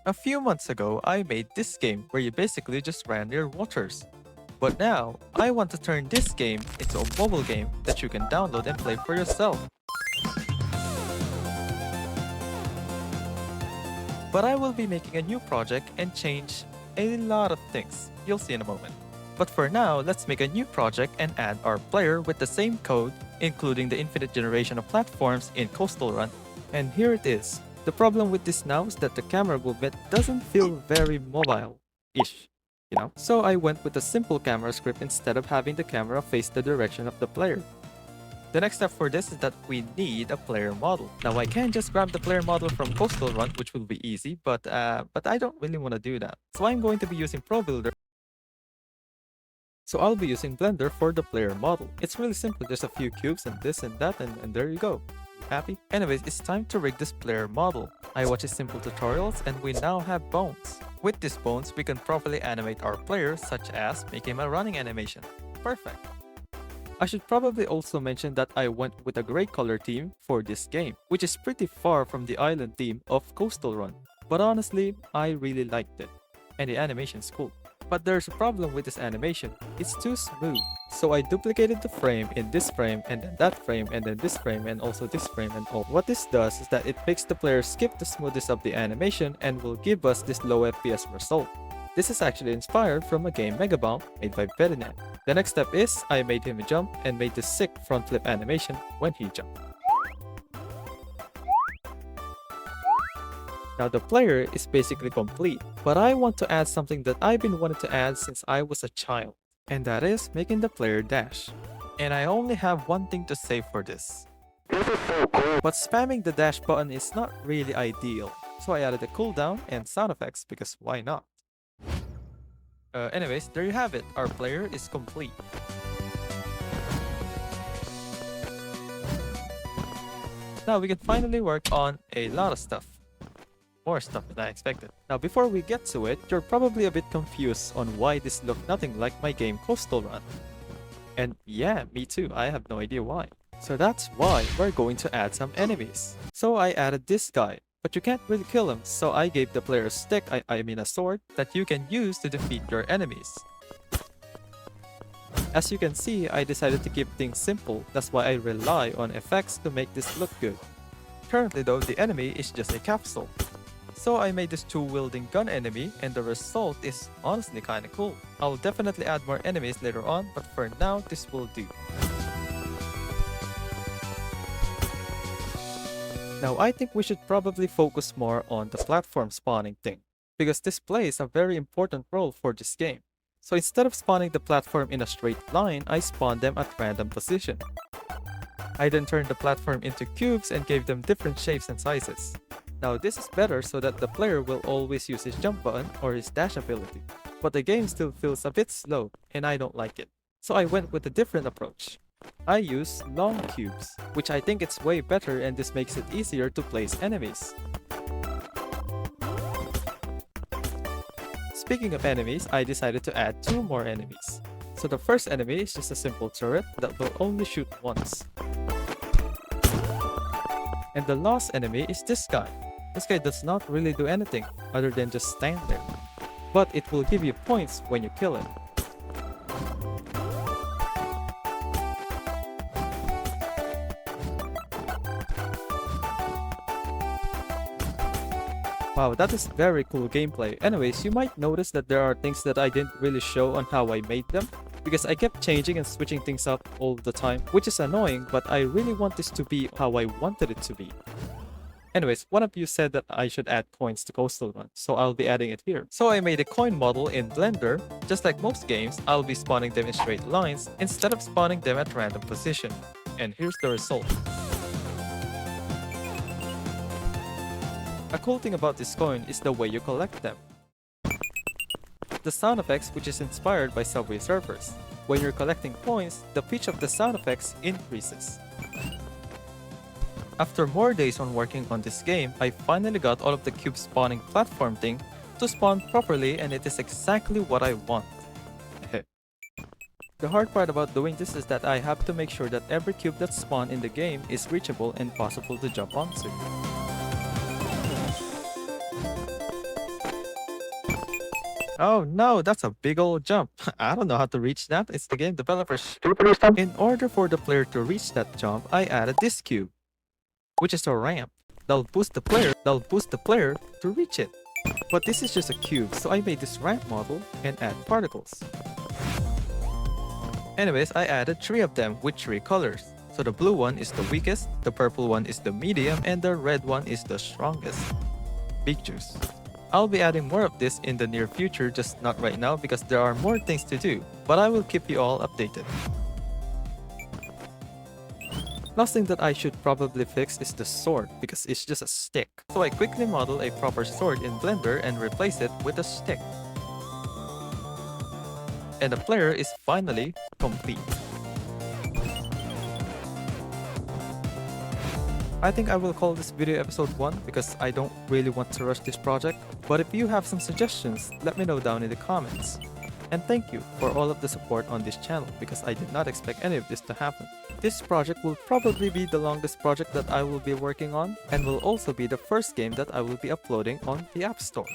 A few months ago, I made this game where you basically just ran near waters. But now, I want to turn this game into a mobile game that you can download and play for yourself. But I will be making a new project and change a lot of things. You'll see in a moment. But for now, let's make a new project and add our player with the same code, including the infinite generation of platforms in Coastal Run. And here it is. The problem with this now is that the camera movement doesn't feel very mobile-ish, you know? So I went with a simple camera script instead of having the camera face the direction of the player. The next step for this is that we need a player model. Now I can just grab the player model from Coastal Run, which will be easy, but I don't really want to do that. So I'm going to be using ProBuilder. So I'll be using Blender for the player model. It's really simple, just a few cubes and this and that, and there you go. Happy? Anyways, it's time to rig this player model. I watched simple tutorials and we now have bones. With these bones, we can properly animate our player, such as make him a running animation. Perfect. I should probably also mention that I went with a gray color theme for this game, which is pretty far from the island theme of Coastal Run. But honestly, I really liked it. And the animation's cool. But there's a problem with this animation. It's too smooth. So I duplicated the frame in this frame and then that frame and then this frame and also this frame and all. What this does is that it makes the player skip the smoothness of the animation and will give us this low FPS result. This is actually inspired from a game Megabound made by Verinet. The next step is I made him jump and made this sick front flip animation when he jumped. Now the player is basically complete, but I want to add something that I've been wanting to add since I was a child, and that is making the player dash. And I only have one thing to say for this. But spamming the dash button is not really ideal, so I added a cooldown and sound effects because why not? Anyways, there you have it, our player is complete. Now we can finally work on a lot of stuff. More stuff than I expected. Now before we get to it, you're probably a bit confused on why this looked nothing like my game Coastal Run. And yeah, me too, I have no idea why. So that's why we're going to add some enemies. So I added this guy, but you can't really kill him, so I gave the player a stick, I mean a sword, that you can use to defeat your enemies. As you can see, I decided to keep things simple, that's why I rely on effects to make this look good. Currently though, the enemy is just a capsule. So I made this two-wielding gun enemy and the result is honestly kinda cool. I'll definitely add more enemies later on, but for now this will do. Now I think we should probably focus more on the platform spawning thing, because this plays a very important role for this game. So instead of spawning the platform in a straight line, I spawned them at random position. I then turned the platform into cubes and gave them different shapes and sizes. Now this is better so that the player will always use his jump button or his dash ability. But the game still feels a bit slow and I don't like it. So I went with a different approach. I use long cubes, which I think it's way better and this makes it easier to place enemies. Speaking of enemies, I decided to add 2 more enemies. So the first enemy is just a simple turret that will only shoot once. And the last enemy is this guy. This guy does not really do anything other than just stand there. But it will give you points when you kill him. Wow, that is very cool gameplay. Anyways, you might notice that there are things that I didn't really show on how I made them, because I kept changing and switching things up all the time, which is annoying, but I really want this to be how I wanted it to be. Anyways, one of you said that I should add coins to Coastal Run, so I'll be adding it here. So I made a coin model in Blender. Just like most games, I'll be spawning them in straight lines instead of spawning them at random position. And here's the result. A cool thing about this coin is the way you collect them. The sound effects, which is inspired by Subway Surfers. When you're collecting coins, the pitch of the sound effects increases. After more days on working on this game, I finally got all of the cube spawning platform thing to spawn properly and it is exactly what I want. The hard part about doing this is that I have to make sure that every cube that spawned in the game is reachable and possible to jump onto. Oh no, that's a big old jump. I don't know how to reach that. It's the game developer's stupidest stuff. In order for the player to reach that jump, I added this cube, which is a ramp. That'll boost the player to reach it. But this is just a cube, so I made this ramp model and add particles. Anyways, I added 3 of them with 3 colors. So the blue one is the weakest, the purple one is the medium, and the red one is the strongest. Big juice. I'll be adding more of this in the near future, just not right now because there are more things to do, but I will keep you all updated. Last thing that I should probably fix is the sword because it's just a stick. So I quickly model a proper sword in Blender and replace it with a stick. And the player is finally complete. I think I will call this video episode 1 because I don't really want to rush this project, but if you have some suggestions, let me know down in the comments. And thank you for all of the support on this channel because I did not expect any of this to happen. This project will probably be the longest project that I will be working on and will also be the first game that I will be uploading on the App Store.